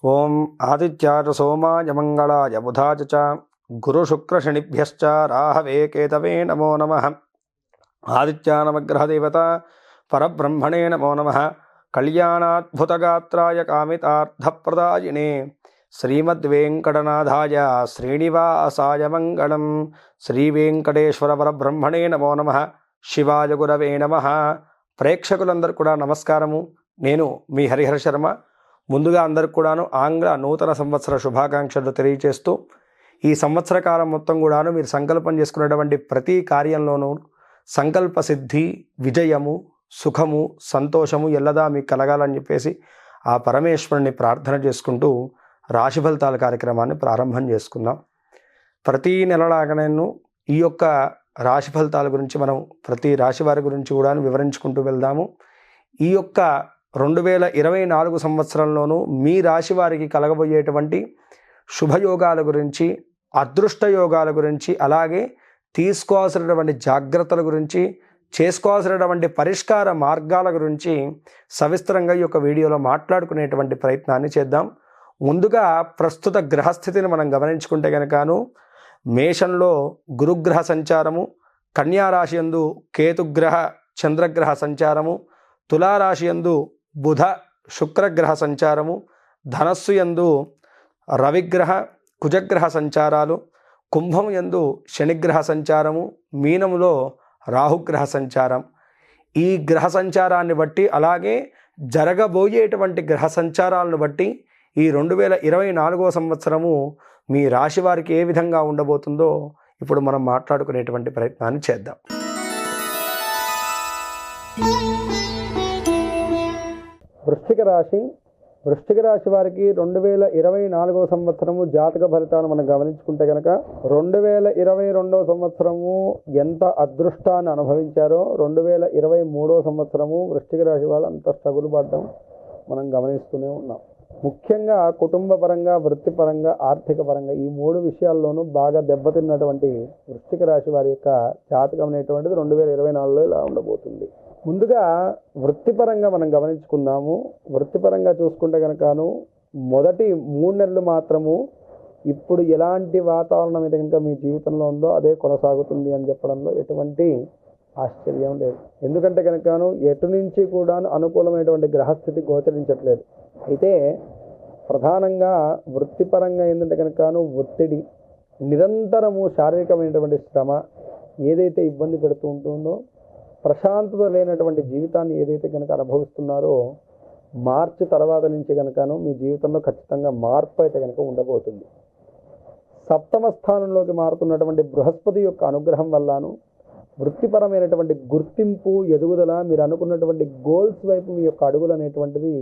ఓం ఆదిత్యాయ సోమాయ మంగళాయ బుధాయ చ గురుశుక్రశనిభ్యశ్చ రాహవే కేతవే నమో నమః. ఆదిత్యానవగ్రహదేవత పరబ్రహ్మణే నమో నమః. కళ్యాణాద్భుతగాత్రాయ కామితార్థప్రదాయినే శ్రీమద్వేంకటనాథాయ శ్రీనివాసాయ మంగళం. శ్రీవేంకటేశ్వర పరబ్రహ్మణే నమో నమః. శివాయ గురవే నమః. ప్రేక్షకులందరూ కూడా నమస్కారము. నేను మీ హరిహర శర్మ. ముందుగా అందరికి కూడాను ఆంగ్ల నూతన సంవత్సర శుభాకాంక్షలు తెలియజేస్తూ, ఈ సంవత్సర కాలం మొత్తం కూడాను మీరు సంకల్పం చేసుకున్నటువంటి ప్రతి కార్యంలోనూ సంకల్ప సిద్ధి, విజయము, సుఖము, సంతోషము ఎల్లదా మీకు కలగాలని చెప్పేసి ఆ పరమేశ్వరుని ప్రార్థన చేసుకుంటూ రాశి ఫలితాల కార్యక్రమాన్ని ప్రారంభం చేసుకుందాం. ప్రతి నెలలాగానేను ఈ యొక్క రాశి ఫలితాల గురించి మనం ప్రతి రాశి వారి గురించి కూడా వివరించుకుంటూ వెళ్దాము. ఈ యొక్క 2024 సంవత్సరంలోనూ మీ రాశి వారికి కలగబోయేటువంటి శుభయోగాల గురించి, అదృష్ట యోగాల గురించి, అలాగే తీసుకోవాల్సినటువంటి జాగ్రత్తల గురించి, చేసుకోవాల్సినటువంటి పరిష్కార మార్గాల గురించి సవిస్తరంగా ఈ యొక్క వీడియోలో మాట్లాడుకునేటువంటి ప్రయత్నాన్ని చేద్దాం. ముందుగా ప్రస్తుత గ్రహస్థితిని మనం గమనించుకుంటే కనుకను మేషంలో గురుగ్రహ సంచారము, కన్యారాశి యందు కేతుగ్రహ చంద్రగ్రహ సంచారము, తులారాశి యందు బుధ శుక్రగ్రహ సంచారము, ధనస్సు యందు రవిగ్రహ కుజగ్రహ సంచారాలు, కుంభం యందు శనిగ్రహ సంచారము, మీనములో రాహుగ్రహ సంచారం. ఈ గ్రహ సంచారాన్ని బట్టి, అలాగే జరగబోయేటువంటి గ్రహ సంచారాలను బట్టి ఈ 2024 సంవత్సరము మీ రాశి వారికి ఏ విధంగా ఉండబోతుందో ఇప్పుడు మనం మాట్లాడుకునేటువంటి ప్రయత్నాన్ని చేద్దాం. వృశ్చిక రాశి వారికి 2024 సంవత్సరము జాతక ఫలితాన్ని మనం గమనించుకుంటే కనుక 2022 సంవత్సరము ఎంత అదృష్టాన్ని అనుభవించారో 2023 సంవత్సరము వృశ్చిక రాశి వాళ్ళు అంత స్ట్రగుల్ పడ్డం మనం గమనిస్తూనే ఉన్నాం. ముఖ్యంగా కుటుంబ పరంగా, వృత్తిపరంగా, ఆర్థిక పరంగా ఈ 3 విషయాల్లోనూ బాగా దెబ్బతిన్నటువంటి వృశ్చిక రాశి వారి యొక్క జాతకం అనేటువంటిది 2024లో ఇలా ఉండబోతుంది. ముందుగా వృత్తిపరంగా మనం గమనించుకుందాము. వృత్తిపరంగా చూసుకుంటే కనుకను మొదటి 3 నెలలు మాత్రము ఇప్పుడు ఎలాంటి వాతావరణం అయితే కనుక మీ జీవితంలో ఉందో అదే కొనసాగుతుంది అని చెప్పడంలో ఎటువంటి ఆశ్చర్యం లేదు. ఎందుకంటే కనుకను ఎటు నుంచి కూడా అనుకూలమైనటువంటి గ్రహస్థితి గోచరించట్లేదు. అయితే ప్రధానంగా వృత్తిపరంగా ఏంటంటే కనుకను ఒత్తిడి, నిరంతరము శారీరకమైనటువంటి శ్రమ ఏదైతే ఇబ్బంది పెడుతూ ఉంటుందో, ప్రశాంతత లేనటువంటి జీవితాన్ని ఏదైతే కనుక అనుభవిస్తున్నారో మార్చి తర్వాత నుంచి కనుకను మీ జీవితంలో ఖచ్చితంగా మార్పు అయితే కనుక ఉండబోతుంది. సప్తమ స్థానంలోకి మారుతున్నటువంటి బృహస్పతి యొక్క అనుగ్రహం వల్లను వృత్తిపరమైనటువంటి గుర్తింపు, ఎదుగుదల, మీరు అనుకున్నటువంటి గోల్స్ వైపు మీ యొక్క అడుగులు అనేటువంటిది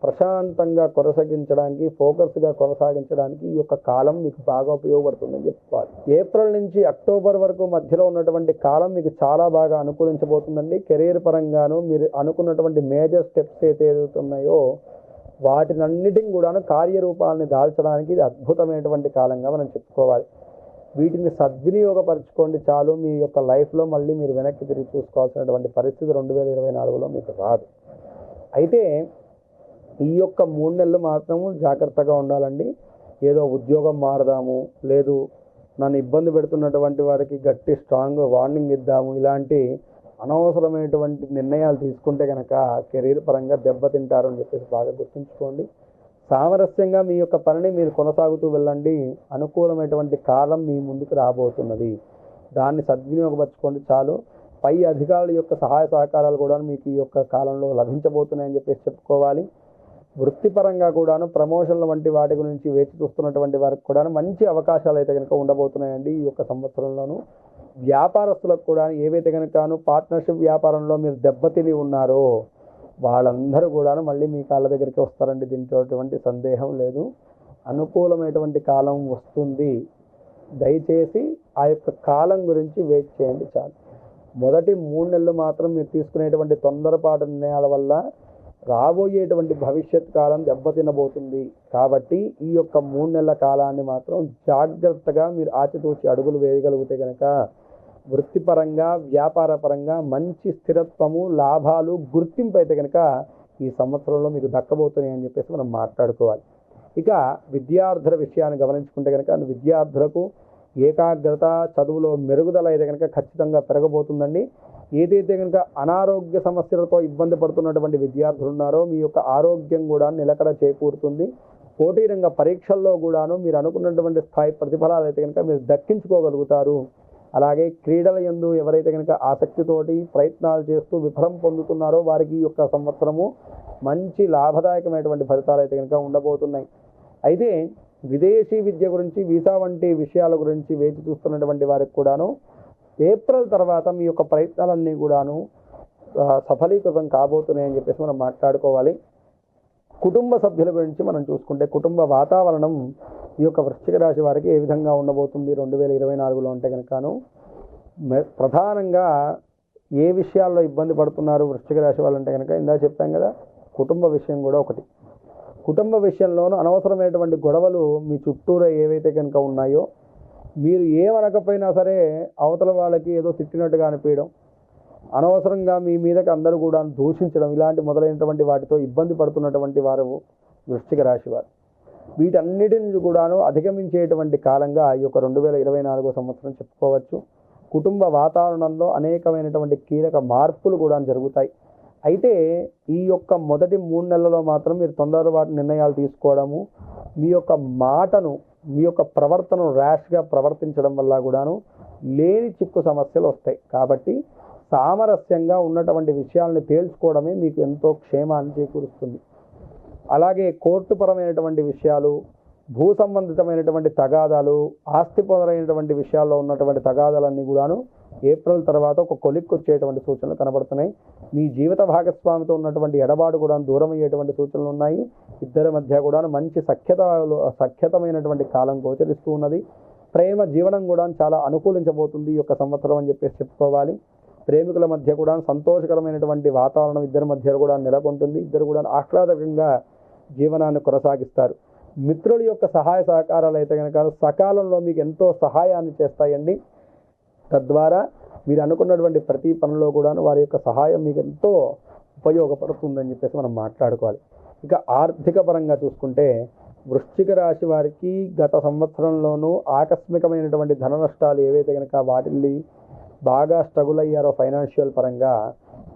ప్రశాంతంగా కొనసాగించడానికి, ఫోకస్గా కొనసాగించడానికి ఈ యొక్క కాలం మీకు బాగా ఉపయోగపడుతుందని చెప్పుకోవాలి. ఏప్రిల్ నుంచి అక్టోబర్ వరకు మధ్యలో ఉన్నటువంటి కాలం మీకు చాలా బాగా అనుకూలించబోతుందండి. కెరీర్ పరంగాను మీరు అనుకున్నటువంటి మేజర్ స్టెప్స్ ఏదైతున్నాయో వాటినన్నిటిని కూడాను కార్యరూపాలని దాల్చడానికి ఇది అద్భుతమైనటువంటి కాలంగా మనం చెప్పుకోవాలి. వీటిని సద్వినియోగపరచుకోండి చాలు. మీ యొక్క లైఫ్లో మళ్ళీ మీరు వెనక్కి తిరిగి చూసుకోవాల్సినటువంటి పరిస్థితి 2024లో మీకు రాదు. అయితే ఈ యొక్క 3 నెలలు మాత్రము జాగ్రత్తగా ఉండాలండి. ఏదో ఉద్యోగం మారదాము, లేదు నన్ను ఇబ్బంది పెడుతున్నటువంటి వారికి గట్టి స్ట్రాంగ్ వార్నింగ్ ఇద్దాము, ఇలాంటి అనవసరమైనటువంటి నిర్ణయాలు తీసుకుంటే కనుక కెరీర్ పరంగా దెబ్బతింటారు అని చెప్పేసి బాగా గుర్తుంచుకోండి. సామరస్యంగా మీ యొక్క పనిని మీరు కొనసాగుతూ వెళ్ళండి. అనుకూలమైనటువంటి కాలం మీ ముందుకు రాబోతున్నది. దాన్ని సద్వినియోగపరచుకోండి చాలు. పై అధికారుల యొక్క సహాయ సహకారాలు కూడా మీకు ఈ యొక్క కాలంలో లభించబోతున్నాయని చెప్పేసి చెప్పుకోవాలి. వృత్తిపరంగా కూడాను ప్రమోషన్ల వంటి వాటి గురించి వేచి చూస్తున్నటువంటి వారికి కూడా మంచి అవకాశాలు అయితే కనుక ఉండబోతున్నాయండి ఈ యొక్క సంవత్సరంలోనూ. వ్యాపారస్తులకు కూడా ఏవైతే కనుక పార్ట్నర్షిప్ వ్యాపారంలో మీరు దెబ్బతిని ఉన్నారో వాళ్ళందరూ కూడాను మళ్ళీ మీ కాళ్ళ దగ్గరికి వస్తారండి. దీంట్లో ఎటువంటి సందేహం లేదు. అనుకూలమైనటువంటి కాలం వస్తుంది. దయచేసి ఆ యొక్క కాలం గురించి వెయిట్ చేయండి చాలు. మొదటి 3 నెలలు మాత్రం మీరు తీసుకునేటువంటి తొందరపాటు నిర్ణయాల వల్ల రాబోయేటువంటి భవిష్యత్ కాలం దెబ్బతినబోతుంది. కాబట్టి ఈ యొక్క 3 నెలల కాలాన్ని మాత్రం జాగ్రత్తగా మీరు ఆచితూచి అడుగులు వేయగలిగితే కనుక వృత్తిపరంగా, వ్యాపార పరంగా మంచి స్థిరత్వము, లాభాలు, గుర్తింపు అయితే కనుక ఈ సంవత్సరంలో మీకు దక్కబోతున్నాయి అని చెప్పేసి మనం మాట్లాడుకోవాలి. ఇక విద్యార్థుల విషయాన్ని గమనించుకుంటే కనుక విద్యార్థులకు ఏకాగ్రత, చదువులో మెరుగుదల అయితే కనుక ఖచ్చితంగా పెరగబోతుందండి. ఏదైతే కనుక అనారోగ్య సమస్యలతో ఇబ్బంది పడుతున్నటువంటి విద్యార్థులు ఉన్నారో మీ యొక్క ఆరోగ్యం కూడా నిలకడ చేకూరుతుంది. పోటీ రంగ పరీక్షల్లో కూడాను మీరు అనుకున్నటువంటి స్థాయి ప్రతిఫలాలు అయితే కనుక మీరు దక్కించుకోగలుగుతారు. అలాగే క్రీడల యందు ఎవరైతే కనుక ఆసక్తితోటి ప్రయత్నాలు చేస్తూ విఫలం పొందుతున్నారో వారికి ఈ యొక్క సంవత్సరము మంచి లాభదాయకమైనటువంటి ఫలితాలు అయితే కనుక ఉండబోతున్నాయి. అయితే విదేశీ విద్య గురించి, వీసా వంటి విషయాల గురించి వేచి చూస్తున్నటువంటి వారికి కూడాను ఏప్రిల్ తర్వాత మీ యొక్క ప్రయత్నాలన్నీ కూడాను సఫలీకృతం కాబోతున్నాయని చెప్పేసి మనం మాట్లాడుకోవాలి. కుటుంబ సభ్యుల గురించి మనం చూసుకుంటే కుటుంబ వాతావరణం ఈ యొక్క వృశ్చిక రాశి వారికి ఏ విధంగా ఉండబోతుంది 2024లో అంటే కనుకను ప్రధానంగా ఏ విషయాల్లో ఇబ్బంది పడుతున్నారు వృశ్చిక రాశి వాళ్ళు అంటే కనుక ఇందాక చెప్పాం కదా, కుటుంబ విషయం కూడా ఒకటి. కుటుంబ విషయంలోనూ అనవసరమైనటువంటి గొడవలు మీ చుట్టూరా ఏవైతే కనుక ఉన్నాయో, మీరు ఏమనకపోయినా సరే అవతల వాళ్ళకి ఏదో తిట్టినట్టుగా అనిపించడం, అనవసరంగా మీ మీదకి అందరూ కూడా దూషించడం, ఇలాంటి మొదలైనటువంటి వాటితో ఇబ్బంది పడుతున్నటువంటి వారు వృశ్చిక రాశి వారు. వీటన్నిటిని కూడాను అధిగమించేటువంటి కాలంగా ఈ యొక్క 2024 సంవత్సరం చెప్పుకోవచ్చు. కుటుంబ వాతావరణంలో అనేకమైనటువంటి కీలక మార్పులు కూడా జరుగుతాయి. అయితే ఈ యొక్క మొదటి 3 నెలల్లో మాత్రం మీరు తొందరపాటు నిర్ణయాలు తీసుకోవడము, మీ యొక్క మాటను, మీ యొక్క ప్రవర్తనను ర్యాష్గా ప్రవర్తించడం వల్ల కూడాను లేని చిక్కు సమస్యలు వస్తాయి. కాబట్టి సామరస్యంగా ఉన్నటువంటి విషయాలను తేల్చుకోవడమే మీకు ఎంతో క్షేమాన్ని చేకూరుస్తుంది. అలాగే కోర్టుపరమైనటువంటి విషయాలు, భూ సంబంధితమైనటువంటి తగాదాలు, ఆస్తిపరమైనటువంటి విషయాల్లో ఉన్నటువంటి తగాదాలన్నీ కూడాను ఏప్రిల్ తర్వాత ఒక కొలిక్కి వచ్చేటువంటి సూచనలు కనబడుతున్నాయి. మీ జీవిత భాగస్వామితో ఉన్నటువంటి ఎడబాటు కూడా దూరం అయ్యేటువంటి సూచనలు ఉన్నాయి. ఇద్దరి మధ్య కూడా మంచి సఖ్యతమైనటువంటి కాలం గోచరిస్తూ ఉన్నది. ప్రేమ జీవనం కూడా చాలా అనుకూలించబోతుంది ఈ యొక్క సంవత్సరం అని చెప్పేసి చెప్పుకోవాలి. ప్రేమికుల మధ్య కూడా సంతోషకరమైనటువంటి వాతావరణం ఇద్దరి మధ్య కూడా నెలకొంటుంది. ఇద్దరు కూడా ఆహ్లాదకంగా జీవనాన్ని కొనసాగిస్తారు. మిత్రుల యొక్క సహాయ సహకారాలు అయితే కనుక సకాలంలో మీకు ఎంతో సహాయాన్ని చేస్తాయండి. తద్వారా మీరు అనుకున్నటువంటి ప్రతి పనిలో కూడా వారి యొక్క సహాయం మీకు ఎంతో ఉపయోగపడుతుందని చెప్పేసి మనం మాట్లాడుకోవాలి. ఇక ఆర్థిక పరంగా చూసుకుంటే వృశ్చిక రాశి వారికి గత సంవత్సరంలోనూ ఆకస్మికమైనటువంటి ధన నష్టాలు ఏవైతే కనుక వాటిని బాగా స్ట్రగుల్ అయ్యారో ఫైనాన్షియల్ పరంగా,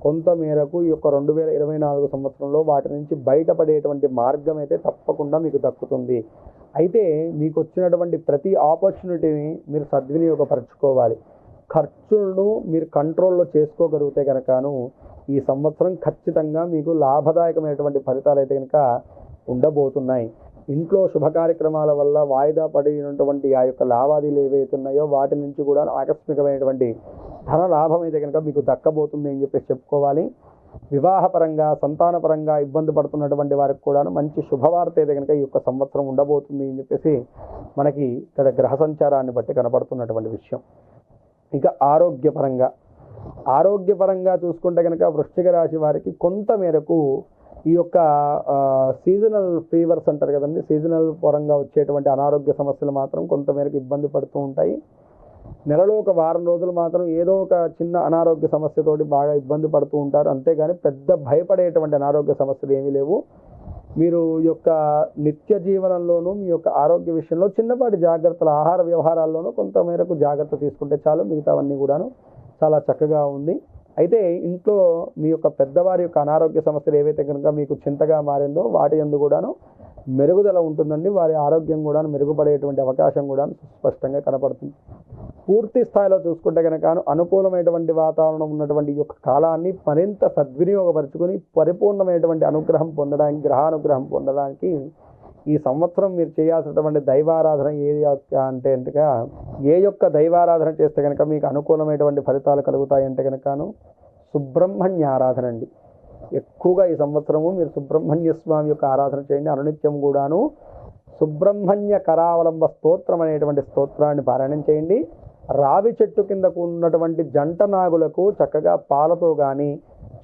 కొంత మేరకు ఈ యొక్క 2024 సంవత్సరంలో వాటి నుంచి బయటపడేటువంటి మార్గం అయితే తప్పకుండా మీకు దక్కుతుంది. అయితే మీకు వచ్చినటువంటి ప్రతి ఆపర్చునిటీని మీరు సద్వినియోగపరచుకోవాలి. ఖర్చులను మీరు కంట్రోల్లో చేసుకోగలిగితే కనుకను ఈ సంవత్సరం ఖచ్చితంగా మీకు లాభదాయకమైనటువంటి ఫలితాలు అయితే కనుక ఉండబోతున్నాయి. ఇంట్లో శుభ కార్యక్రమాల వల్ల వాయిదా పడినటువంటి ఆ యొక్క లావాదేవీలు ఏవైతే ఉన్నాయో వాటి నుంచి కూడా ఆకస్మికమైనటువంటి ధన లాభం అయితే కనుక మీకు దక్కబోతుంది అని చెప్పేసి చెప్పుకోవాలి. వివాహపరంగా, సంతానపరంగా ఇబ్బంది పడుతున్నటువంటి వారికి కూడా మంచి శుభవార్త అయితే కనుక ఈ యొక్క సంవత్సరం ఉండబోతుంది అని చెప్పేసి మనకి ఇక్కడ గ్రహ సంచారాన్ని బట్టి కనపడుతున్నటువంటి విషయం. ఇక ఆరోగ్యపరంగా చూసుకుంటే కనుక వృశ్చిక రాశి వారికి కొంత మేరకు ఈ యొక్క సీజనల్ ఫీవర్స్ అంటారు కదండి, సీజనల్ పరంగా వచ్చేటువంటి అనారోగ్య సమస్యలు మాత్రం కొంతమేరకు ఇబ్బంది పడుతూ ఉంటాయి. నెలలో ఒక వారం రోజులు మాత్రం ఏదో ఒక చిన్న అనారోగ్య సమస్యతోటి బాగా ఇబ్బంది పడుతూ ఉంటారు. అంతేగాని పెద్ద భయపడేటువంటి అనారోగ్య సమస్యలు ఏమీ లేవు. మీరు ఈ యొక్క నిత్య జీవనంలోనూ మీ యొక్క ఆరోగ్య విషయంలో చిన్నపాటి జాగ్రత్తలు, ఆహార వ్యవహారాల్లోనూ కొంతమేరకు జాగ్రత్త తీసుకుంటే చాలు, మిగతావన్నీ కూడాను చాలా చక్కగా ఉంది. అయితే ఇంట్లో మీ యొక్క పెద్దవారి యొక్క అనారోగ్య సమస్యలు ఏవైతే కనుక మీకు చింతగా మారిందో వాటి యందు కూడాను మెరుగుదల ఉంటుందండి. వారి ఆరోగ్యం కూడా మెరుగుపడేటువంటి అవకాశం కూడా స్పష్టంగా కనపడుతుంది. పూర్తి స్థాయిలో చూసుకుంటే కనుక అనుకూలమైనటువంటి వాతావరణం ఉన్నటువంటి ఈ యొక్క కాలాన్ని మరింత సద్వినియోగపరుచుకొని పరిపూర్ణమైనటువంటి అనుగ్రహం పొందడానికి, గ్రహానుగ్రహం పొందడానికి ఈ సంవత్సరం మీరు చేయాల్సినటువంటి దైవారాధన ఏది అంటే కనుక ఏ యొక్క దైవారాధన చేస్తే కనుక మీకు అనుకూలమైనటువంటి ఫలితాలు కలుగుతాయి అంటే కనుకను సుబ్రహ్మణ్య ఆరాధన అండి. ఎక్కువగా ఈ సంవత్సరము మీరు సుబ్రహ్మణ్య స్వామి యొక్క ఆరాధన చేయండి. అనునిత్యం కూడాను సుబ్రహ్మణ్య కరావలంబ స్తోత్రం అనేటువంటి స్తోత్రాన్ని పారాయణం చేయండి. రావి చెట్టు కిందకు ఉన్నటువంటి జంట నాగులకు చక్కగా పాలతో కానీ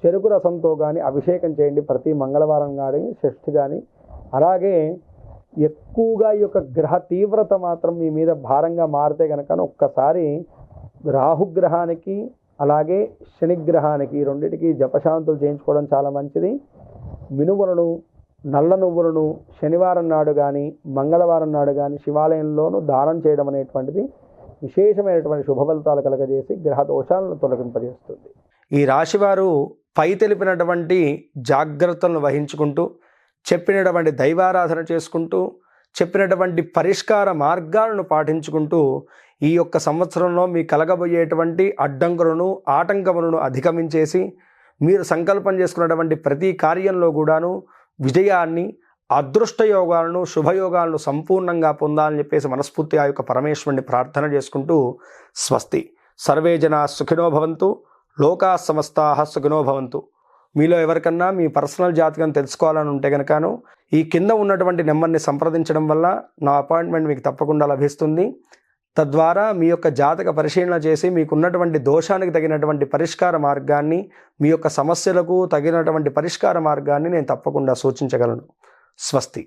చెరుకు రసంతో కానీ అభిషేకం చేయండి ప్రతి మంగళవారం కానీ షష్ఠి కానీ. అలాగే ఎక్కువగా ఈ యొక్క గ్రహ తీవ్రత మాత్రం మీ మీద భారంగా మారితే కనుక ఒక్కసారి రాహుగ్రహానికి అలాగే శనిగ్రహానికి రెండింటికి జపశాంతులు చేయించుకోవడం చాలా మంచిది. మినుములను నల్ల నువ్వులను శనివారం నాడు కానీ మంగళవారం నాడు కానీ శివాలయంలోనూ దానం చేయడం అనేటువంటిది విశేషమైనటువంటి శుభ ఫలితాలు కలగజేసి గ్రహ దోషాలను తొలగింపజేస్తుంది. ఈ రాశివారు పై తెలిపినటువంటి జాగ్రత్తలను వహించుకుంటూ, చెప్పినటువంటి దైవారాధన చేసుకుంటూ, చెప్పినటువంటి పరిష్కార మార్గాలను పాటించుకుంటూ ఈ యొక్క సంవత్సరంలో మీ కలగబోయేటువంటి అడ్డంకులను ఆటంకములను అధిగమించేసి మీరు సంకల్పం చేసుకున్నటువంటి ప్రతి కార్యంలో కూడాను విజయాన్ని, అదృష్ట యోగాలను, శుభయోగాలను సంపూర్ణంగా పొందాలని చెప్పేసి మనస్ఫూర్తి ఆ యొక్క పరమేశ్వరుని ప్రార్థన చేసుకుంటూ స్వస్తి. సర్వే జనా సుఖినో భవంతు, లోకా సమస్తాః సుఖినో భవంతు. మీలో ఎవరికన్నా మీ పర్సనల్ జాతకం తెలుసుకోవాలని ఉంటే కనుకను ఈ కింద ఉన్నటువంటి నెంబర్ని సంప్రదించడం వల్ల నా అపాయింట్మెంట్ మీకు తప్పకుండా లభిస్తుంది. తద్వారా మీ యొక్క జాతక పరిశీలన చేసి మీకున్నటువంటి దోషానికి తగినటువంటి పరిష్కార మార్గాన్ని, మీ యొక్క సమస్యలకు తగినటువంటి పరిష్కార మార్గాన్ని నేను తప్పకుండా సూచించగలను. స్వస్తి.